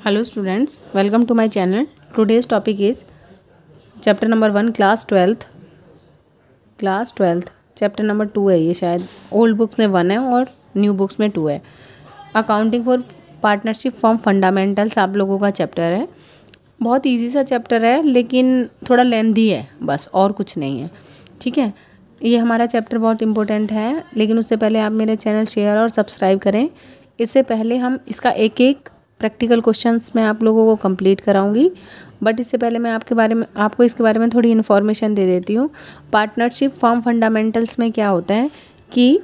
Hello students, welcome to my channel. Today's topic is chapter number 1 class 12th chapter number 2 है। ये शायद old books में 1 है और न्यू बुक्स में 2 है। Accounting for partnership form fundamentals आप लोगों का चैप्टर है। बहुत इजी सा चैप्टर है लेकिन थोड़ा लेंथी है, बस और कुछ नहीं है। ठीक है, ये हमारा चैप्टर बहुत इंपॉर्टेंट है, लेकिन उससे पहले आप मेरे चैनल शेयर और सब्सक्राइब करें। इससे पहले हम इसका एक एक प्रैक्टिकल क्वेश्चंस मैं आप लोगों को कंप्लीट कराऊंगी, बट इससे पहले मैं आपको इसके बारे में थोड़ी इन्फॉर्मेशन दे देती हूँ। पार्टनरशिप फॉर्म फंडामेंटल्स में क्या होता है कि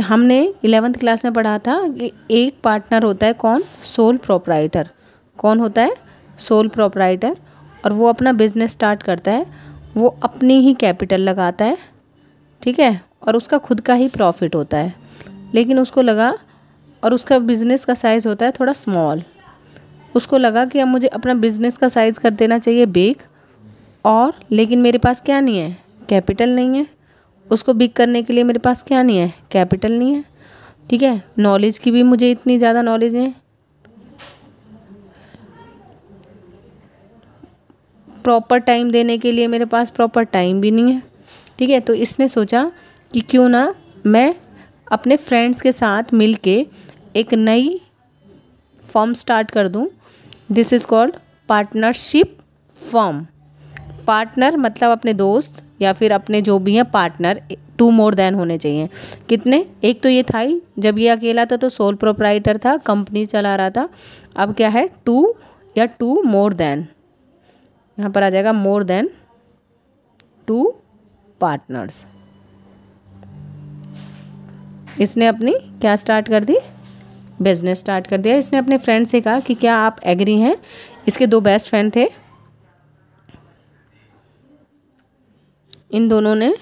हमने 11th क्लास में पढ़ा था कि एक पार्टनर होता है कौन, सोल प्रोप्राइटर। कौन होता है? Sole proprietor. और वो अपना बिजनेस स्टार्ट करता है, वो अपनी ही कैपिटल लगाता है, ठीक है, और उसका खुद का ही प्रॉफिट होता है। लेकिन उसको लगा, और उसका बिज़नेस का साइज़ होता है थोड़ा स्मॉल, उसको लगा कि अब मुझे अपना बिज़नेस का साइज़ कर देना चाहिए बिग, और लेकिन मेरे पास क्या नहीं है, कैपिटल नहीं है। उसको बिग करने के लिए मेरे पास क्या नहीं है, कैपिटल नहीं है। ठीक है, नॉलेज की भी मुझे इतनी ज़्यादा नॉलेज है, प्रॉपर टाइम देने के लिए मेरे पास प्रॉपर टाइम भी नहीं है। ठीक है, तो इसने सोचा कि क्यों ना मैं अपने फ्रेंड्स के साथ मिलके एक नई फर्म स्टार्ट कर दूं। This is called partnership firm. Partner मतलब अपने दोस्त या फिर अपने जो भी हैं पार्टनर, 2 मोर देन होने चाहिए। कितने? एक तो ये था ही, जब ये अकेला था तो सोल प्रोप्राइटर था, कंपनी चला रहा था। अब क्या है, 2 या 2 मोर देन, यहाँ पर आ जाएगा मोर देन 2 पार्टनर्स। इसने अपनी क्या स्टार्ट कर दी, बिजनेस स्टार्ट कर दिया। इसने अपने फ्रेंड से कहा कि क्या आप एग्री हैं। इसके 2 बेस्ट फ्रेंड थे, इन दोनों ने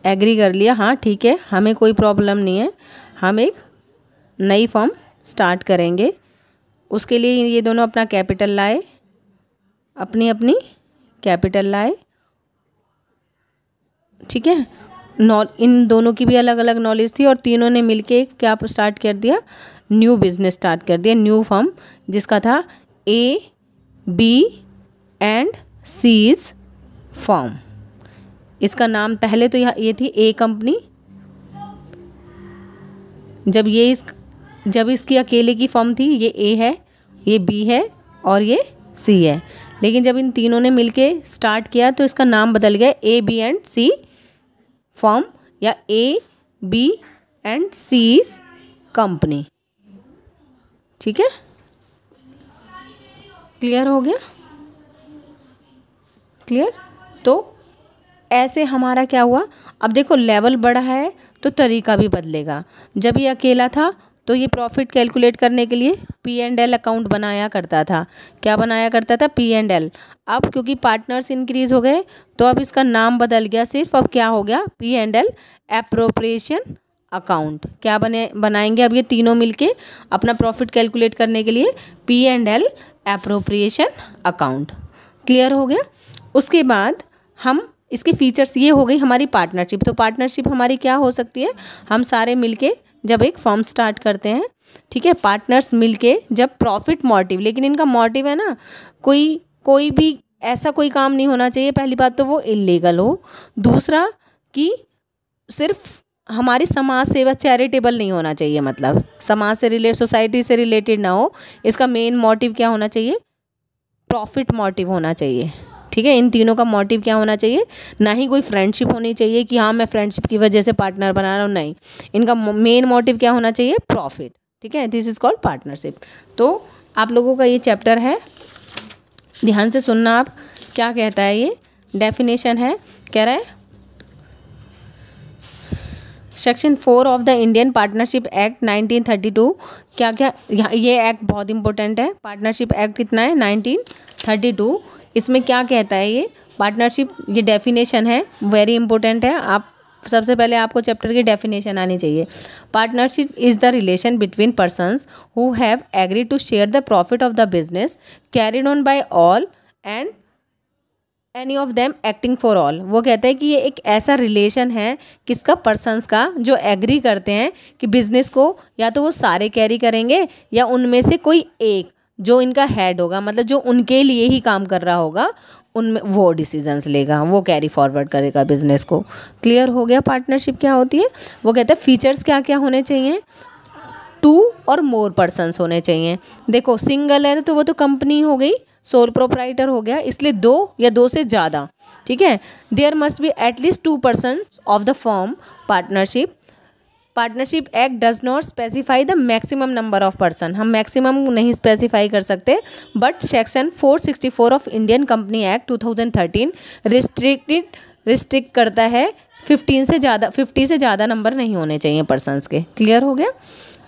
एग्री कर लिया, हाँ ठीक है, हमें कोई प्रॉब्लम नहीं है, हम एक नई फर्म स्टार्ट करेंगे। उसके लिए ये दोनों अपना कैपिटल लाए, अपनी अपनी कैपिटल लाए। ठीक है, इन दोनों की भी अलग अलग नॉलेज थी और तीनों ने मिलके क्या स्टार्ट कर दिया, न्यू बिजनेस स्टार्ट कर दिया, न्यू फर्म, जिसका था A.B.&C's फर्म। इसका नाम पहले तो ये थी ए कंपनी। जब इसकी अकेले की फर्म थी, ये ए है, ये बी है और ये सी है। लेकिन जब इन तीनों ने मिलके स्टार्ट किया तो इसका नाम बदल गया A.B.&C फर्म या A.B.&C's कंपनी। ठीक है, क्लियर हो गया? क्लियर। तो ऐसे हमारा क्या हुआ, अब देखो लेवल बढ़ा है तो तरीका भी बदलेगा। जब ये अकेला था तो ये प्रॉफिट कैलकुलेट करने के लिए P&L अकाउंट बनाया करता था। क्या बनाया करता था? P&L। अब क्योंकि पार्टनर्स इंक्रीज हो गए तो अब इसका नाम बदल गया, सिर्फ अब क्या हो गया, P&L एप्रोप्रिएशन अकाउंट। क्या बनाएंगे अब ये तीनों मिलके अपना प्रॉफिट कैलकुलेट करने के लिए P&L एप्रोप्रिएशन अकाउंट। क्लियर हो गया? उसके बाद हम इसके फीचर्स, ये हो गई हमारी पार्टनरशिप। तो पार्टनरशिप हमारी क्या हो सकती है, हम सारे मिलके जब एक फर्म स्टार्ट करते हैं, ठीक है, पार्टनर्स मिलके जब प्रॉफिट मोटिव, लेकिन इनका मोटिव है ना, कोई भी ऐसा कोई काम नहीं होना चाहिए, पहली बात तो वो इलीगल हो, दूसरा कि सिर्फ हमारी समाज सेवा, चैरिटेबल नहीं होना चाहिए, मतलब समाज से रिलेटेड, सोसाइटी से रिलेटेड ना हो। इसका मेन मोटिव क्या होना चाहिए, प्रॉफिट मोटिव होना चाहिए। ठीक है, इन तीनों का मोटिव क्या होना चाहिए, ना ही कोई फ्रेंडशिप होनी चाहिए कि हाँ मैं फ्रेंडशिप की वजह से पार्टनर बना रहा हूँ, नहीं, इनका मेन मोटिव क्या होना चाहिए, प्रॉफिट। ठीक है, दिस इज कॉल्ड पार्टनरशिप। तो आप लोगों का ये चैप्टर है, ध्यान से सुनना आप, क्या कहता है ये डेफिनेशन है, कह रहा है section 4 of the Indian partnership act 1932। क्या क्या, ये एक्ट बहुत इंपॉर्टेंट है। पार्टनरशिप एक्ट कितना है, 1932। इसमें क्या कहता है ये पार्टनरशिप, ये डेफिनेशन है, वेरी इंपॉर्टेंट है। आप सबसे पहले आपको चैप्टर की डेफिनेशन आनी चाहिए। Partnership is the relation between persons who have agreed to share the profit of the business carried on by all and any of them acting for all. वो कहते हैं कि ये एक ऐसा रिलेशन है किसका, पर्सन्स का, जो एग्री करते हैं कि बिजनेस को या तो वो सारे कैरी करेंगे या उनमें से कोई एक, जो इनका हेड होगा, मतलब जो उनके लिए ही काम कर रहा होगा, उनमें वो डिसीजंस लेगा, वो कैरी फॉरवर्ड करेगा बिजनेस को। क्लियर हो गया पार्टनरशिप क्या होती है। वो कहते हैं फीचर्स क्या क्या होने चाहिए, 2 और मोर पर्सन्स होने चाहिए। देखो सिंगल है तो वो तो कंपनी हो गई, सोल प्रोप्राइटर हो गया, इसलिए 2 या 2 से ज़्यादा, ठीक है। There must be at least 2 persons of the form partnership. Partnership act does not specify the maximum number of person, हम मैक्सिमम नहीं स्पेसिफाई कर सकते, but section 464 of Indian company act 2013 restrict करता है 50 से ज़्यादा नंबर नहीं होने चाहिए पर्सन्स के। क्लियर हो गया।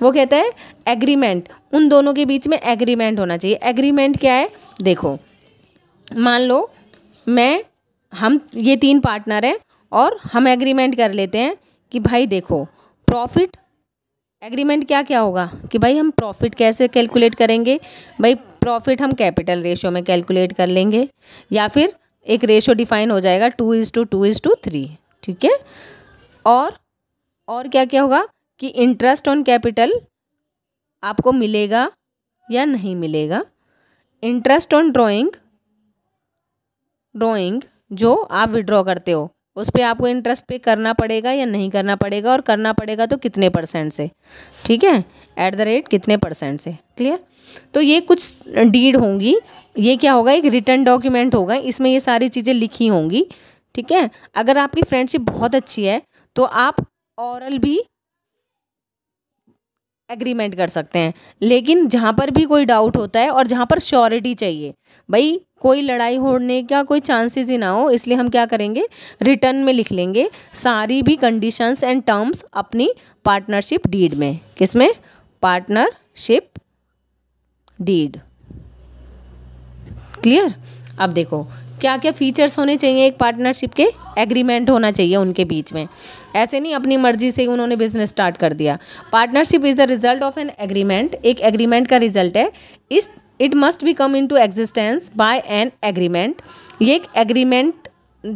वो कहता है एग्रीमेंट, उन दोनों के बीच में एग्रीमेंट होना चाहिए। एग्रीमेंट क्या है, देखो मान लो हम ये 3 पार्टनर हैं और हम एग्रीमेंट कर लेते हैं कि भाई देखो प्रॉफिट, एग्रीमेंट क्या क्या होगा कि भाई हम प्रॉफिट कैसे कैलकुलेट करेंगे, भाई प्रॉफिट हम कैपिटल रेशो में कैलकुलेट कर लेंगे, या फिर एक रेशो डिफाइन हो जाएगा 2:2:3, ठीक है। और क्या क्या होगा कि इंटरेस्ट ऑन कैपिटल आपको मिलेगा या नहीं मिलेगा, इंटरेस्ट ऑन ड्रॉइंग जो आप विड्रॉ करते हो उस पर आपको इंटरेस्ट पे करना पड़ेगा या नहीं करना पड़ेगा, और करना पड़ेगा तो कितने % से, ठीक है, @ कितने % से। क्लियर। तो ये कुछ डीड होंगी, ये क्या होगा, एक रिटर्न डॉक्यूमेंट होगा, इसमें ये सारी चीज़ें लिखी होंगी, ठीक है। अगर आपकी फ्रेंडशिप बहुत अच्छी है तो आप ऑरल भी एग्रीमेंट कर सकते हैं, लेकिन जहाँ पर भी कोई डाउट होता है और जहाँ पर श्योरिटी चाहिए, भाई कोई लड़ाई होने का कोई चांसेस ही ना हो, इसलिए हम क्या करेंगे, रिटर्न में लिख लेंगे सारी भी कंडीशंस एंड टर्म्स अपनी पार्टनरशिप डीड में। किसमें, पार्टनरशिप डीड। क्लियर। अब देखो क्या क्या फीचर्स होने चाहिए एक पार्टनरशिप के, एग्रीमेंट होना चाहिए उनके बीच में, ऐसे नहीं अपनी मर्जी से उन्होंने बिजनेस स्टार्ट कर दिया। Partnership is the result of an agreement, एक एग्रीमेंट का रिजल्ट है। It must be come into existence by an agreement. ये एक एग्रीमेंट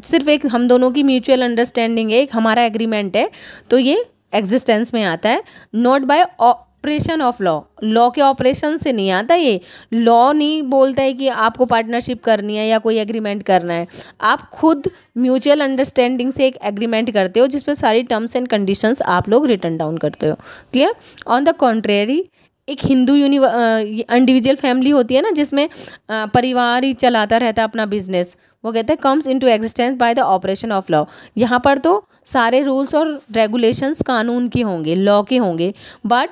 सिर्फ एक हम दोनों की म्यूचुअल अंडरस्टैंडिंग है, एक हमारा एग्रीमेंट है, तो ये एग्जिस्टेंस में आता है। Not bye operation of law के ऑपरेशन से नहीं आता, ये लॉ नहीं बोलता है कि आपको पार्टनरशिप करनी है या कोई एग्रीमेंट करना है, आप खुद म्यूचुअल अंडरस्टैंडिंग से एक एग्रीमेंट करते हो जिसपे सारी टर्म्स एंड कंडीशंस आप लोग रिटन डाउन करते हो। क्लियर। ऑन द कॉन्ट्रेरी, एक हिंदू इंडिविजुअल फैमिली होती है ना, जिसमें परिवार ही चलाता रहता है अपना बिजनेस, वो कहते हैं comes into existence by the operation of law. यहाँ पर तो सारे रूल्स और रेगुलेशंस कानून के होंगे, लॉ के होंगे, but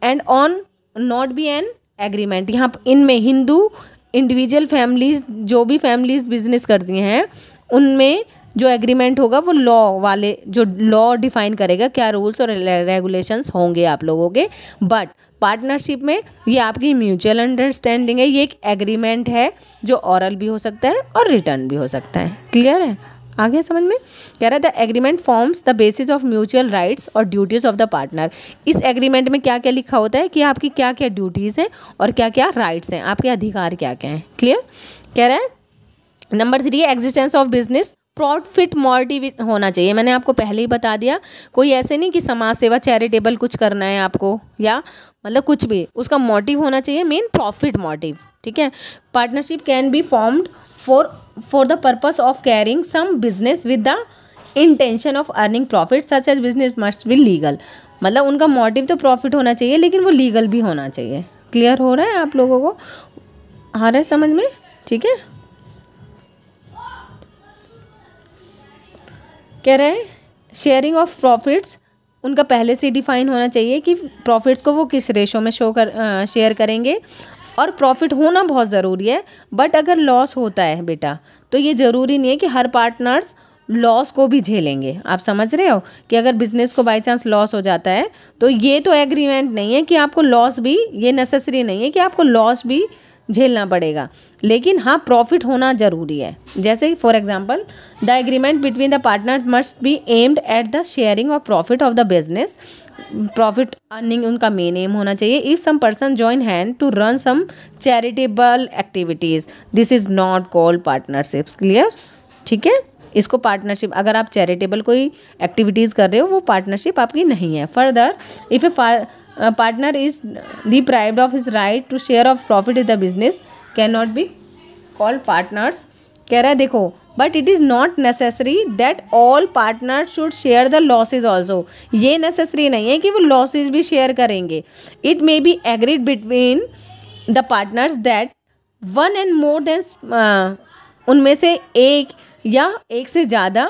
and on not be an agreement. यहाँ इनमें हिंदू इंडिविजुअल फैमिलीज, जो भी फैमिलीज बिजनेस करती हैं, उनमें जो एग्रीमेंट होगा वो लॉ वाले, जो लॉ डिफाइन करेगा क्या रूल्स और रेगुलेशंस होंगे आप लोगों के। बट पार्टनरशिप में ये आपकी म्यूचुअल अंडरस्टैंडिंग है, ये एक एग्रीमेंट है जो ऑरल भी हो सकता है और रिटर्न भी हो सकता है। क्लियर है, आगे समझ में। कह रहा है the agreement forms the basis of mutual rights और ड्यूटीज ऑफ द पार्टनर। इस एग्रीमेंट में क्या क्या लिखा होता है कि आपकी क्या क्या ड्यूटीज़ हैं और क्या क्या राइट्स हैं, आपके अधिकार क्या क्या हैं। क्लियर। कह रहा है number 3 existence of business, profit motive होना चाहिए। मैंने आपको पहले ही बता दिया, कोई ऐसे नहीं कि समाज सेवा चैरिटेबल कुछ करना है आपको, या मतलब कुछ भी, उसका मोटिव होना चाहिए मेन प्रॉफिट मोटिव, ठीक है। Partnership can be formed for the purpose of carrying some business with the intention of earning profit such as business must be legal। मतलब उनका मोटिव तो प्रॉफिट होना चाहिए लेकिन वो लीगल भी होना चाहिए। क्लियर हो रहा है आप लोगों को, आ रहा है समझ में, ठीक है। कह रहे हैं शेयरिंग ऑफ प्रॉफिट्स, उनका पहले से डिफाइन होना चाहिए कि प्रॉफिट्स को वो किस रेशो में शेयर करेंगे, और प्रॉफिट होना बहुत ज़रूरी है। बट अगर लॉस होता है बेटा, तो ये ज़रूरी नहीं है कि हर पार्टनर्स लॉस को भी झेलेंगे। आप समझ रहे हो कि अगर बिजनेस को बाय चांस लॉस हो जाता है तो ये तो एग्रीमेंट नहीं है कि आपको लॉस भी, ये नेसेसरी नहीं है कि आपको लॉस भी झेलना पड़ेगा, लेकिन हाँ प्रॉफिट होना ज़रूरी है। जैसे for example the agreement between the partner must be aimed at the sharing of profit of the business. Profit earning उनका मेन एम होना चाहिए। If some person join hand to run some charitable activities, this is not called partnerships. Clear, ठीक है। इसको partnership, अगर आप charitable कोई activities कर रहे हो वो पार्टनरशिप आपकी नहीं है। Further if A partner is deprived of his right to share of profit in the business cannot be called partners. कह रहा है देखो, but it is not necessary that all partner should share the losses also. ये necessary नहीं है कि वो losses भी शेयर करेंगे. It may be agreed between the partners that one and more than उनमें से एक या एक से ज़्यादा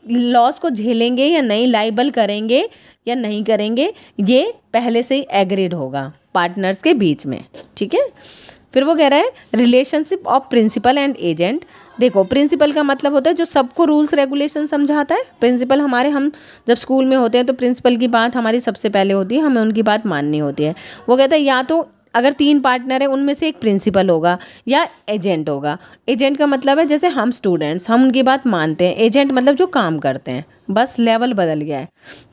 लॉस को झेलेंगे या नहीं, लाइबल करेंगे या नहीं करेंगे, ये पहले से ही एग्रीड होगा पार्टनर्स के बीच में. ठीक है. फिर वो कह रहा है relationship of principal and agent. देखो, प्रिंसिपल का मतलब होता है जो सबको रूल्स रेगुलेशन समझाता है. प्रिंसिपल हमारे, हम जब स्कूल में होते हैं तो प्रिंसिपल की बात हमारी सबसे पहले होती है, हमें उनकी बात माननी होती है. वो कहता है या तो अगर 3 पार्टनर है उनमें से एक प्रिंसिपल होगा या एजेंट होगा. एजेंट का मतलब है जैसे हम स्टूडेंट्स, हम उनकी बात मानते हैं. एजेंट मतलब जो काम करते हैं, बस लेवल बदल गया है.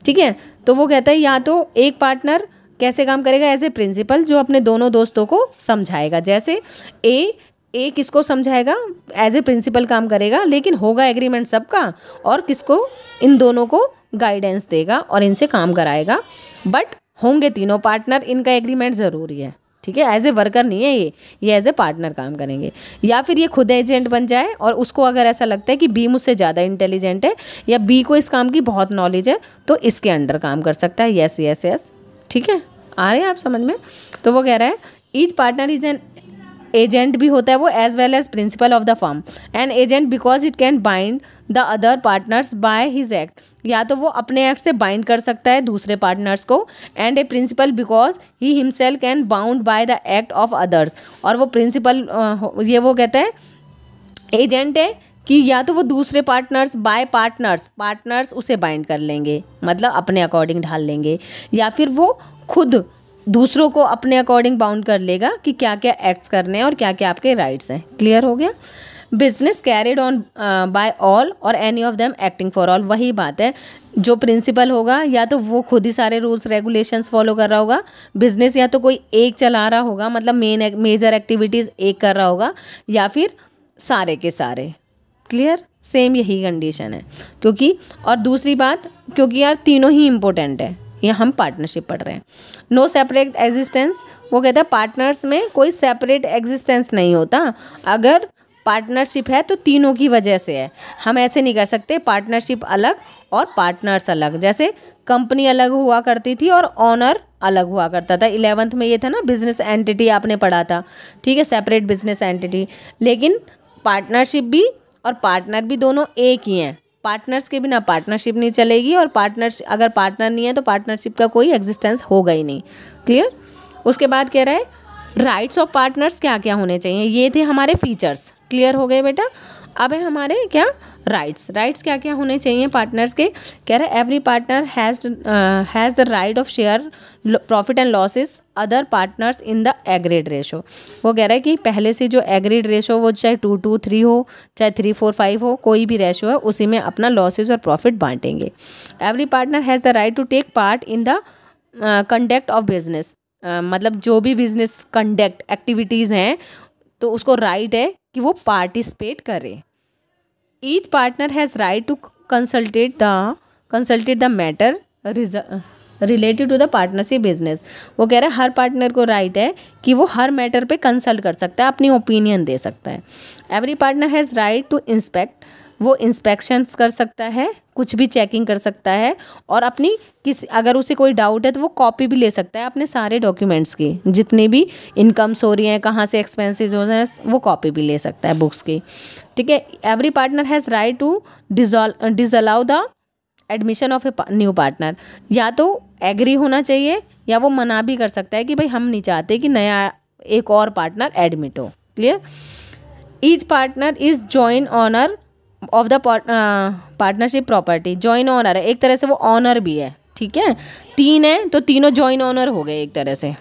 ठीक है. तो वो कहता है या तो एक पार्टनर कैसे काम करेगा, एज ए प्रिंसिपल, जो अपने दोनों दोस्तों को समझाएगा. जैसे ए किसको समझाएगा, एज ए प्रिंसिपल काम करेगा, लेकिन होगा एग्रीमेंट सबका, और किसको, इन दोनों को गाइडेंस देगा और इनसे काम कराएगा. बट होंगे तीनों पार्टनर, इनका एग्रीमेंट ज़रूरी है. ठीक है. एज ए वर्कर नहीं है ये एज ए पार्टनर काम करेंगे. या फिर ये खुद एजेंट बन जाए और उसको अगर ऐसा लगता है कि बी मुझसे ज़्यादा इंटेलिजेंट है या बी को इस काम की बहुत नॉलेज है तो इसके अंडर काम कर सकता है. Yes yes yes. ठीक है. आ रहे हैं आप समझ में. तो वो कह रहा है each partner is an agent भी होता है वो, as well as principal of the firm. An agent because it can bind the other partners by his act. या तो वो अपने एक्ट से बाइंड कर सकता है दूसरे पार्टनर्स को. And a principal because he himself can bound by the act of others. और वो प्रिंसिपल, ये वो कहता है एजेंट है कि या तो वो दूसरे पार्टनर्स बाय पार्टनर्स उसे बाइंड कर लेंगे, मतलब अपने अकॉर्डिंग ढाल लेंगे, या फिर वो खुद दूसरों को अपने अकॉर्डिंग बाउंड कर लेगा कि क्या क्या एक्ट्स करने हैं और क्या क्या आपके राइट्स हैं. क्लियर हो गया. Business carried on by all और any of them acting for all. वही बात है, जो प्रिंसिपल होगा या तो वो खुद ही सारे रूल्स रेगुलेशंस फॉलो कर रहा होगा. बिजनेस या तो कोई एक चला रहा होगा, मतलब मेजर एक्टिविटीज़ एक कर रहा होगा, या फिर सारे के सारे. क्लियर. सेम यही कंडीशन है. क्योंकि, और दूसरी बात, क्योंकि यार तीनों ही इम्पोर्टेंट है. ये हम पार्टनरशिप पढ़ रहे हैं. No separate existence. वो कहता है पार्टनर्स में कोई सेपरेट एग्जिस्टेंस नहीं होता. अगर पार्टनरशिप है तो तीनों की वजह से है. हम ऐसे नहीं कर सकते पार्टनरशिप अलग और पार्टनर्स अलग. जैसे कंपनी अलग हुआ करती थी और ऑनर अलग हुआ करता था. 11th में ये था ना, बिजनेस एंटिटी आपने पढ़ा था. ठीक है. Separate business entity. लेकिन पार्टनरशिप भी और पार्टनर भी दोनों एक ही हैं. पार्टनर्स के बिना पार्टनरशिप नहीं चलेगी, और पार्टनर्स, अगर पार्टनर नहीं है तो पार्टनरशिप का कोई एग्जिस्टेंस होगा ही नहीं. क्लियर. उसके बाद कह रहा है राइट्स ऑफ पार्टनर्स क्या क्या होने चाहिए. ये थे हमारे फीचर्स. क्लियर हो गए बेटा. अब है हमारे क्या राइट्स क्या क्या होने चाहिए पार्टनर्स के. कह रहा है every partner has the right of share profit and losses other partners in the agreed ratio. वो कह रहा है कि पहले से जो एग्रीड रेशो, वो चाहे 2:3 हो, चाहे 3:4:5 हो, कोई भी रेशो है, उसी में अपना लॉसेस और प्रॉफिट बांटेंगे. Every partner has the right to take part in the conduct of business. मतलब जो भी बिजनेस कंडक्ट एक्टिविटीज़ हैं तो उसको राइट है कि वो पार्टिसिपेट करे. Each partner has right to consult the matter related to the partnership business. वो कह रहा है हर पार्टनर को राइट है कि वो हर मैटर पे कंसल्ट कर सकता है, अपनी ओपिनियन दे सकता है. Every partner has right to inspect. वो इंस्पेक्शंस कर सकता है, कुछ भी चेकिंग कर सकता है, और अपनी अगर उसे कोई डाउट है तो वो कॉपी भी ले सकता है अपने सारे डॉक्यूमेंट्स की, जितनी भी इनकम्स हो रही हैं, कहाँ से एक्सपेंसेस हो रहे हैं, वो कॉपी भी ले सकता है बुक्स की. ठीक है. Every partner has right to disallow the admission of a new partner. या तो एग्री होना चाहिए या वो मना भी कर सकता है कि भाई हम नहीं चाहते कि नया एक और पार्टनर एडमिट हो. Clear. Each partner is joint owner of the partnership property. Joint owner है, एक तरह से वो ऑनर भी है. ठीक है. 3 है तो तीनों जॉइंट ऑनर हो गए एक तरह से.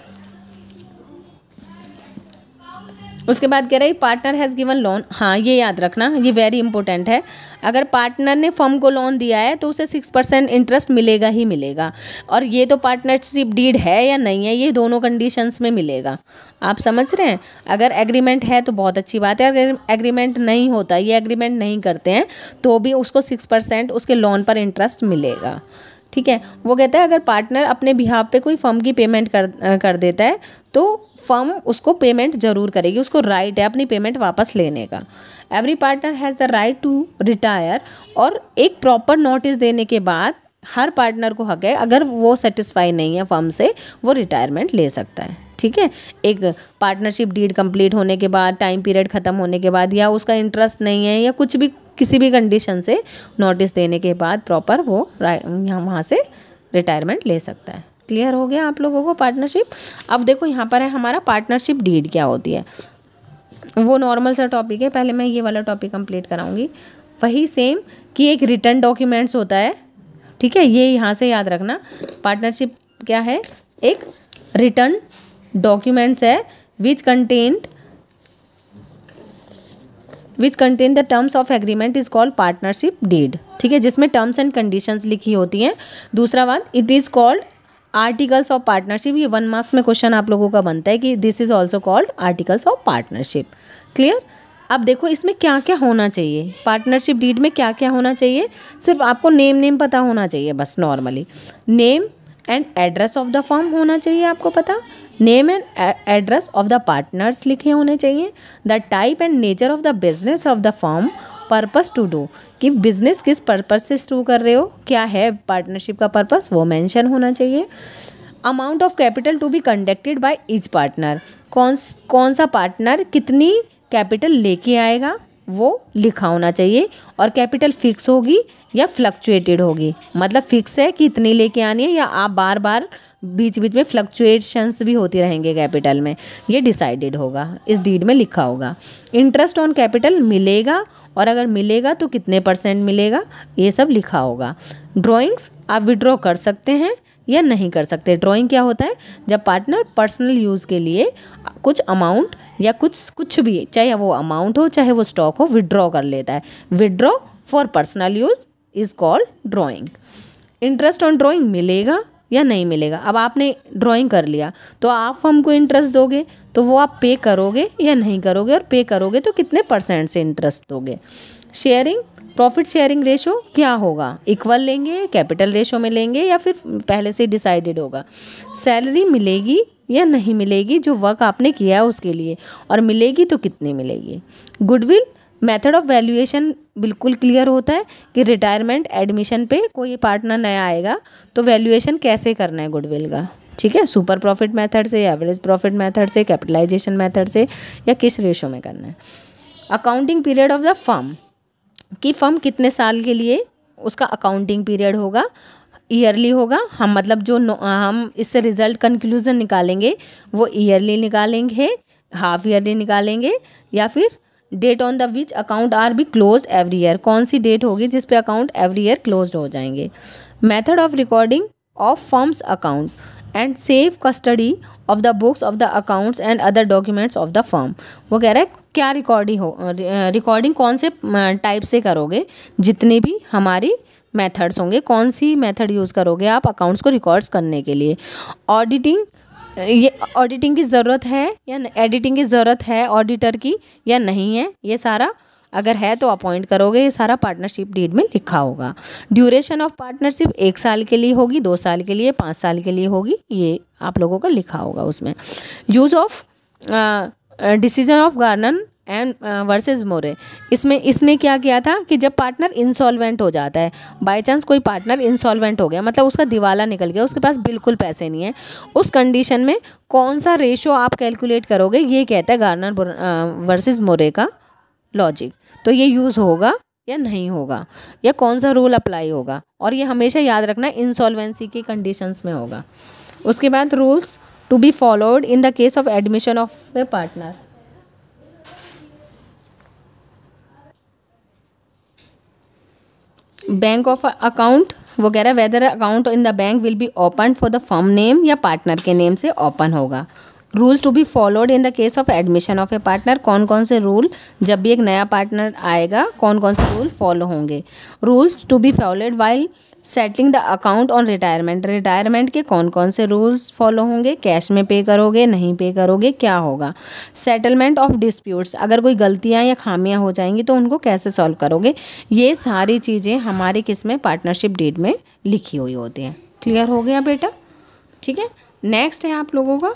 उसके बाद कह रहा है पार्टनर हैज़ गिवन लोन. हाँ, ये याद रखना, ये वेरी इंपॉर्टेंट है. अगर पार्टनर ने फर्म को लोन दिया है तो उसे 6% इंटरेस्ट मिलेगा ही मिलेगा. और ये तो पार्टनरशिप डीड है या नहीं है, ये दोनों कंडीशंस में मिलेगा. आप समझ रहे हैं. अगर एग्रीमेंट है तो बहुत अच्छी बात है. अगर एग्रीमेंट नहीं होता, ये एग्रीमेंट नहीं करते हैं, तो भी उसको 6% उसके लोन पर इंटरेस्ट मिलेगा. ठीक है। वो कहता है अगर पार्टनर अपने बिहाफ पे कोई फर्म की पेमेंट कर देता है तो फर्म उसको पेमेंट जरूर करेगी, उसको राइट है अपनी पेमेंट वापस लेने का। Every partner has the right to retire, और एक प्रॉपर नोटिस देने के बाद हर पार्टनर को हक है, अगर वो सेटिस्फाई नहीं है फर्म से, वो रिटायरमेंट ले सकता है, ठीक है। एक पार्टनरशिप डीड कंप्लीट होने के बाद, टाइम पीरियड ख़त्म होने के बाद, या उसका इंटरेस्ट नहीं है, या कुछ भी किसी भी कंडीशन से नोटिस देने के बाद प्रॉपर वो यहाँ वहाँ से रिटायरमेंट ले सकता है। क्लियर हो गया आप लोगों को पार्टनरशिप। अब देखो यहाँ पर है हमारा पार्टनरशिप डीड क्या होती है। वो नॉर्मल सा टॉपिक है, पहले मैं ये वाला टॉपिक कंप्लीट कराऊंगी। वही सेम कि एक रिटर्न डॉक्यूमेंट्स होता है, ठीक है, ये यहाँ से याद रखना। पार्टनरशिप क्या है, एक रिटर्न डॉक्यूमेंट्स है which contain the terms of agreement is called partnership deed, ठीक है, जिसमें टर्म्स एंड कंडीशंस लिखी होती हैं। दूसरा बात, it is called articles of partnership. ये 1 मार्क्स में क्वेश्चन आप लोगों का बनता है कि this is also called articles of partnership. Clear. अब देखो इसमें क्या क्या होना चाहिए, पार्टनरशिप डीड में क्या क्या होना चाहिए। सिर्फ आपको नेम पता होना चाहिए बस। Normally name and address of the firm होना चाहिए आपको पता, name and address of the partners लिखे होने चाहिए, the type and nature of the business of the firm, purpose to do, कि बिजनेस किस पर्पस से शुरू कर रहे हो, क्या है पार्टनरशिप का पर्पस, वो मेंशन होना चाहिए। Amount of capital to be conducted by each partner, कौन सा पार्टनर कितनी कैपिटल लेके आएगा वो लिखा होना चाहिए। और कैपिटल फिक्स होगी या फ्लक्चुएटेड होगी, मतलब फिक्स है कि इतनी लेके आनी है, या आप बार बार बीच बीच में फ्लक्चुएशंस भी होती रहेंगे कैपिटल में, ये डिसाइडेड होगा, इस डीड में लिखा होगा। इंटरेस्ट ऑन कैपिटल मिलेगा, और अगर मिलेगा तो कितने % मिलेगा, ये सब लिखा होगा। ड्राइंग्स आप विड्रॉ कर सकते हैं या नहीं कर सकते। ड्राइंग क्या होता है, जब पार्टनर पर्सनल यूज़ के लिए कुछ अमाउंट या कुछ भी, चाहे वो अमाउंट हो चाहे वो स्टॉक हो, विड्रॉ कर लेता है। Withdraw for personal use is called drawing. Interest on drawing मिलेगा या नहीं मिलेगा। अब आपने ड्राइंग कर लिया तो आप हमको इंटरेस्ट दोगे, तो वो आप पे करोगे या नहीं करोगे, और पे करोगे तो कितने % से इंटरेस्ट दोगे। शेयरिंग, प्रॉफिट शेयरिंग रेशो क्या होगा, इक्वल लेंगे, कैपिटल रेशो में लेंगे, या फिर पहले से डिसाइडेड होगा। सैलरी मिलेगी या नहीं मिलेगी, जो वर्क आपने किया है उसके लिए, और मिलेगी तो कितनी मिलेगी। गुडविल, मेथड ऑफ वैल्यूएशन बिल्कुल क्लियर होता है कि रिटायरमेंट एडमिशन पे कोई पार्टनर नया आएगा तो वैल्यूएशन कैसे करना है गुडविल का, ठीक है, सुपर प्रॉफिट मेथड से, एवरेज प्रॉफिट मेथड से, कैपिटलाइजेशन मेथड से, या किस रेशो में करना है। Accounting period of the firm, कि फर्म कितने साल के लिए उसका अकाउंटिंग पीरियड होगा, ईयरली होगा। हम मतलब जो हम इससे रिजल्ट कंक्लूजन निकालेंगे वो ईयरली निकालेंगे, हाफ ईयरली निकालेंगे, या फिर date on the which account are be close every year, कौन सी डेट होगी जिस पे अकाउंट एवरी ईयर क्लोज हो जाएंगे। Method of recording of firms account and safe custody of the books of the accounts and other documents of the firm. वो कह रहा है क्या रिकॉर्डिंग कौन से टाइप से करोगे, जितने भी हमारी मेथड्स होंगे, कौन सी मेथड यूज़ करोगे आप अकाउंट्स को रिकॉर्ड्स करने के लिए। ऑडिटिंग, ये ऑडिटिंग की ज़रूरत है या एडिटिंग की ज़रूरत है ऑडिटर की या नहीं है, ये सारा अगर है तो अपॉइंट करोगे, ये सारा पार्टनरशिप डीड में लिखा होगा। ड्यूरेशन ऑफ पार्टनरशिप 1 साल के लिए होगी, 2 साल के लिए, 5 साल के लिए होगी, ये आप लोगों का लिखा होगा उसमें। Use of decision of Garner and versus Moore, इसने क्या किया था कि जब पार्टनर इंसॉल्वेंट हो जाता है, बाय चांस कोई पार्टनर इंसॉल्वेंट हो गया, मतलब उसका दिवाला निकल गया, उसके पास बिल्कुल पैसे नहीं है, उस कंडीशन में कौन सा रेशो आप कैलकुलेट करोगे, ये कहता है गार्नर वर्सेस मोरे का लॉजिक। तो ये यूज़ होगा या नहीं होगा, या कौन सा रूल अप्लाई होगा, और ये हमेशा याद रखना इंसॉल्वेंसी की कंडीशंस में होगा। उसके बाद rules to be followed in the case of admission of a partner. Bank of account वगैरह, whether account in the bank will be open for the firm name या पार्टनर के नेम से open होगा। Rules to be followed in the case of admission of a partner, कौन कौन से rule जब भी एक नया पार्टनर आएगा कौन कौन से रूल फॉलो होंगे। Rules to be followed while settling the account on retirement, retirement के कौन कौन से रूल्स फॉलो होंगे, कैश में पे करोगे, नहीं पे करोगे, क्या होगा। सेटलमेंट ऑफ डिस्प्यूट्स, अगर कोई गलतियाँ या खामियाँ हो जाएंगी तो उनको कैसे सॉल्व करोगे। ये सारी चीज़ें हमारे किस में, पार्टनरशिप डीड में लिखी हुई होती हैं। क्लियर हो गया बेटा, ठीक है। नेक्स्ट है आप लोगों का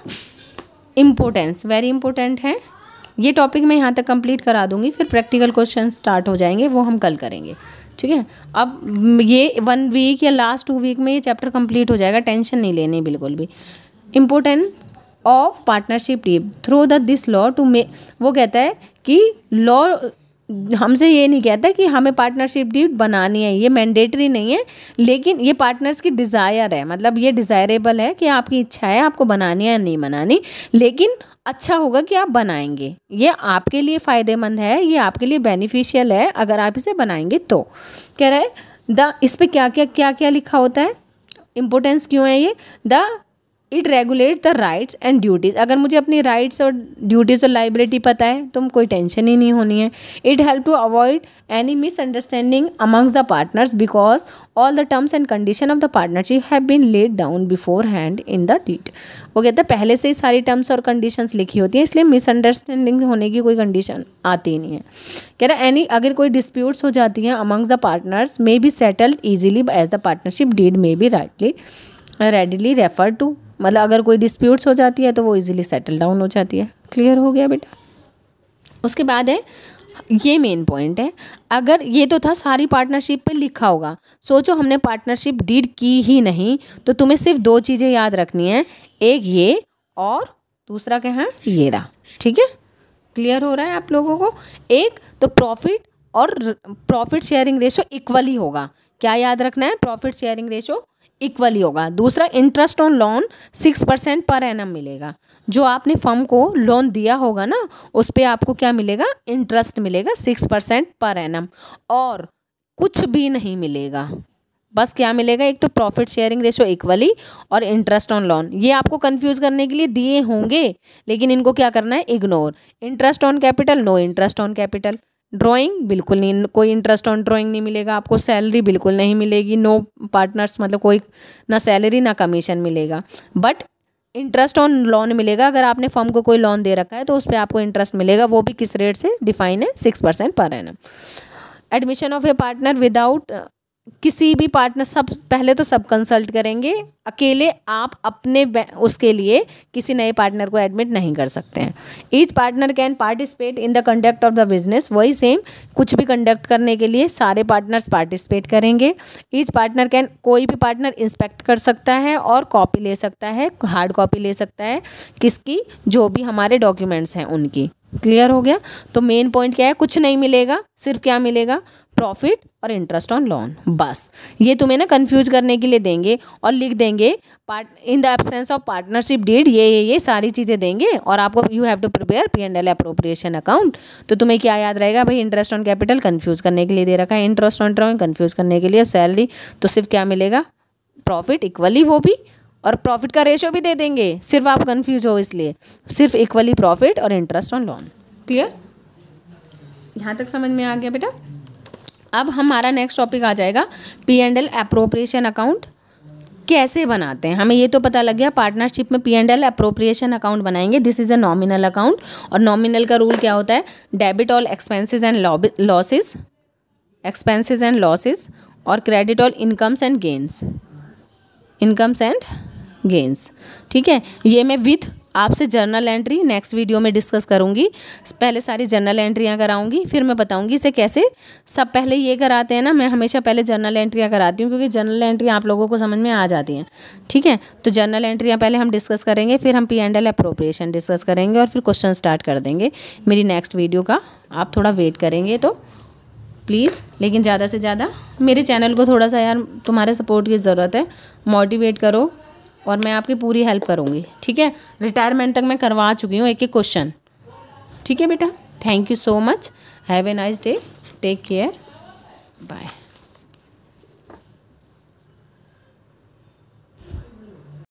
इम्पोर्टेंस, वेरी इंपॉर्टेंट है। ये टॉपिक मैं यहाँ तक कंप्लीट करा दूँगी, फिर प्रैक्टिकल क्वेश्चन स्टार्ट हो जाएंगे, वो हम कल करेंगे, ठीक है। अब ये 1 वीक या लास्ट 2 वीक में ये चैप्टर कंप्लीट हो जाएगा, टेंशन नहीं लेनी बिल्कुल भी। Importance of partnership deed through this law to me, वो कहता है कि लॉ हमसे ये नहीं कहता कि हमें पार्टनरशिप डीड बनानी है, ये मैंडेटरी नहीं है, लेकिन ये पार्टनर्स की डिज़ायर है, मतलब ये डिज़ायरेबल है कि आपकी इच्छा है आपको बनानी है या नहीं बनानी, लेकिन अच्छा होगा कि आप बनाएंगे, ये आपके लिए फ़ायदेमंद है, ये आपके लिए बेनिफिशियल है अगर आप इसे बनाएंगे तो। कह रहा है इस पर क्या क्या लिखा होता है, इम्पोर्टेंस क्यों है ये। It regulate the rights and duties, अगर मुझे अपनी राइट्स और ड्यूटीज़ और लाइबिलिटी पता है तो कोई टेंशन ही नहीं होनी है। It help to avoid any misunderstanding amongst the partners because all the terms and condition of the partnership have been laid down beforehand in the deed. वो कहते हैं पहले से ही सारी टर्म्स और कंडीशंस लिखी होती हैं, इसलिए मिसअंडरस्टैंडिंग होने की कोई कंडीशन आती नहीं है। कह रहा है अगर कोई डिस्प्यूट्स हो जाती हैं amongst the partners may be settled easily as the partnership deed may be readily refer to, मतलब अगर कोई डिस्प्यूट्स हो जाती है तो वो इजीली सेटल डाउन हो जाती है। क्लियर हो गया बेटा। उसके बाद है, ये मेन पॉइंट है, अगर ये तो था सारी पार्टनरशिप पे लिखा होगा, सोचो हमने पार्टनरशिप डीड की ही नहीं तो तुम्हें सिर्फ 2 चीज़ें याद रखनी है, एक ये और दूसरा क्या है, ये रहा, ठीक है। क्लियर हो रहा है आप लोगों को। एक तो प्रॉफिट और प्रॉफिट शेयरिंग रेशो इक्वली होगा, क्या याद रखना है, प्रॉफिट शेयरिंग रेशो इक्वली होगा। दूसरा interest on loan 6% per annum मिलेगा, जो आपने फर्म को लोन दिया होगा ना उस पर आपको क्या मिलेगा, इंटरेस्ट मिलेगा 6% पर एनम, और कुछ भी नहीं मिलेगा, बस क्या मिलेगा, एक तो प्रॉफिट शेयरिंग रेशो इक्वली और इंटरेस्ट ऑन लोन। ये आपको कंफ्यूज करने के लिए दिए होंगे, लेकिन इनको क्या करना है, ignore. Interest on capital, no interest on capital. Drawing बिल्कुल नहीं, कोई इंटरेस्ट ऑन ड्राइंग नहीं मिलेगा आपको। सैलरी बिल्कुल नहीं मिलेगी, नो पार्टनर्स, मतलब कोई ना सैलरी ना कमीशन मिलेगा। बट इंटरेस्ट ऑन लोन मिलेगा, अगर आपने फर्म को कोई लोन दे रखा है तो उस पर आपको इंटरेस्ट मिलेगा, वो भी किस रेट से डिफाइन है, 6% per annum. Admission of a partner without, किसी भी पार्टनर, सब पहले तो सब कंसल्ट करेंगे, अकेले आप अपने उसके लिए किसी नए पार्टनर को एडमिट नहीं कर सकते हैं। Each partner can participate in the conduct of the business, वही सेम, कुछ भी कंडक्ट करने के लिए सारे पार्टनर्स पार्टिसिपेट करेंगे। ईच पार्टनर कैन, कोई भी पार्टनर इंस्पेक्ट कर सकता है और कॉपी ले सकता है, हार्ड कॉपी ले सकता है, किसकी, जो भी हमारे डॉक्यूमेंट्स हैं उनकी। क्लियर हो गया। तो मेन पॉइंट क्या है, कुछ नहीं मिलेगा, सिर्फ क्या मिलेगा, प्रॉफिट और इंटरेस्ट ऑन लोन। बस ये तुम्हें ना कंफ्यूज करने के लिए देंगे और लिख देंगे in the absence of partnership deed, ये सारी चीज़ें देंगे, और आपको you have to prepare P&L appropriation account. तो तुम्हें क्या याद रहेगा भाई, इंटरेस्ट ऑन कैपिटल कंफ्यूज करने के लिए दे रखा है, इंटरेस्ट ऑन ड्रॉइंग कंफ्यूज करने के लिए, सैलरी तो सिर्फ क्या मिलेगा, प्रॉफिट इक्वली, वो भी, और प्रॉफिट का रेशो भी दे देंगे, सिर्फ आप कंफ्यूज हो इसलिए, सिर्फ इक्वली प्रॉफिट और इंटरेस्ट ऑन लोन। क्लियर, यहाँ तक समझ में आ गया बेटा। अब हमारा नेक्स्ट टॉपिक आ जाएगा P&L अप्रोप्रिएशन अकाउंट कैसे बनाते हैं। हमें ये तो पता लग गया पार्टनरशिप में P&L अप्रोप्रिएशन अकाउंट बनाएंगे, this is a nominal account, और नॉमिनल का रूल क्या होता है, debit all expenses and losses, और credit all incomes and gains, ठीक है। ये मैं विथ आपसे जर्नल एंट्री नेक्स्ट वीडियो में डिस्कस करूंगी। पहले सारी जर्नल एंट्रियां कराऊंगी, फिर मैं बताऊंगी इसे कैसे। सब पहले ये कराते हैं ना, मैं हमेशा पहले जर्नल एंट्रियां कराती हूँ, क्योंकि जर्नल एंट्रियां आप लोगों को समझ में आ जाती हैं, ठीक है। तो जर्नल एंट्रियां पहले हम डिस्कस करेंगे, फिर हम P&L अप्रोप्रिएशन डिस्कस करेंगे, और फिर क्वेश्चन स्टार्ट कर देंगे मेरी नेक्स्ट वीडियो का। आप थोड़ा वेट करेंगे तो प्लीज़, लेकिन ज़्यादा से ज़्यादा मेरे चैनल को थोड़ा सा यार तुम्हारे सपोर्ट की ज़रूरत है, मोटिवेट करो, और मैं आपकी पूरी हेल्प करूँगी, ठीक है। रिटायरमेंट तक मैं करवा चुकी हूँ एक क्वेश्चन, ठीक है बेटा। Thank you so much, have a nice day, take care, bye.